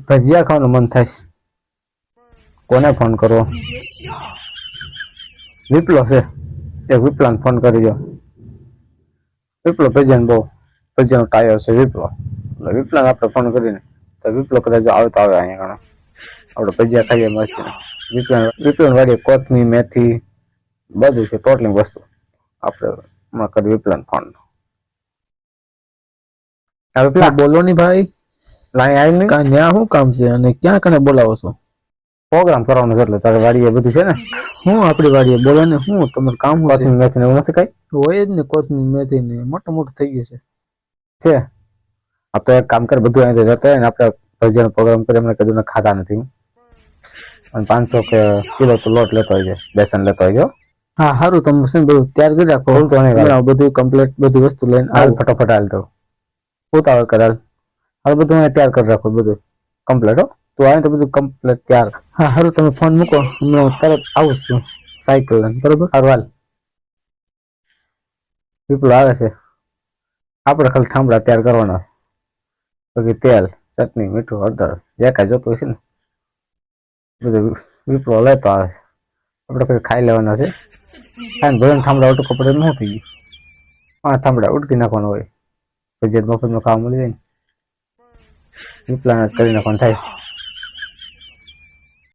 ભજીયા ખાવાનું મન થાય છે. કોને ફોન કરવો? વિપ્લો છે, એક વિપ્લાને ફોન કરી દો. વિપ્લો ભજીયાનો બહુ ભજીયાનો ટાયર છે વિપ્લો. એટલે વિપ્લાને આપણે ફોન કરીને તો વિપ્લો કદાચ આવે તો આવે અહીંયા ઘણા આપણે ભજીયા ખાઈએ મસ્ત. વિપ્લાની વાડીએ કોથમીર મેથી બધું છે, ટોટલી વસ્તુ આપણે કરી વિપ્લાને ફોન. વિપ્લા બોલો ની ભાઈ. લાઈ આવી નહીં કાંઈ ન્યા શું કામ છે અને ક્યાં કને બોલાવો છો? પ્રોગ્રામ કરવાનો છે એટલે તારે વાડીએ બધું છે ને. હું આપણી વાડીએ બોલો ને, હું તમારું કામ શું છે? કોથમીર મેથી ને એવું નથી કઈ હોય જ ને, કોથમીર મેથી ને મોટું મોટું થઈ ગયું છે. આ તો એક કામ કર, બધું અહીંથી જતો હોય ને આપણે ભજીયાનો પ્રોગ્રામ કરી એમને કીધું ખાતા નથી. અને 500 કિલો તો લોટ લેતો હોય છે, બેસન લેતો હોય. હા સારું, તમે છે ને બધું તૈયાર કરી રાખો. ભૂલતો નહીં, બધું કમ્પ્લીટ બધી વસ્તુ લઈને હાલ ફટાફટ હાલ તો ઉતાવળ કર હાલ. હાલ બધું તૈયાર કરી રાખો, બધું કમ્પ્લીટ હો. તું આવે તો બધું કમ્પ્લીટ તૈયાર. હા સારું, તમે ફોન મૂકો, હમણાં તરત આવું છું સાયકલ લઈને, બરોબર? સારું હાલ. વિપ્લો આવે છે, આપણે ખાલી ઠામડા તૈયાર કરવાના. પછી તેલ, ચટણી, મીઠું, હળદર જે કાંઈ જોતું હશે ને બધું વિપ્લો લેતો આવે છે. આપણે પછી ખાઈ લેવાના છે. ખાઈને ભજન ઠામડા ઉટકો પડે ન થઈ ગયું. 5 ઠામડા ઉટકી નાખવાનું હોય. ભજીયા મફતમાં ખાવા મળી જાય ને, વિપ્લાને કરી નાખવાનું થાય છે.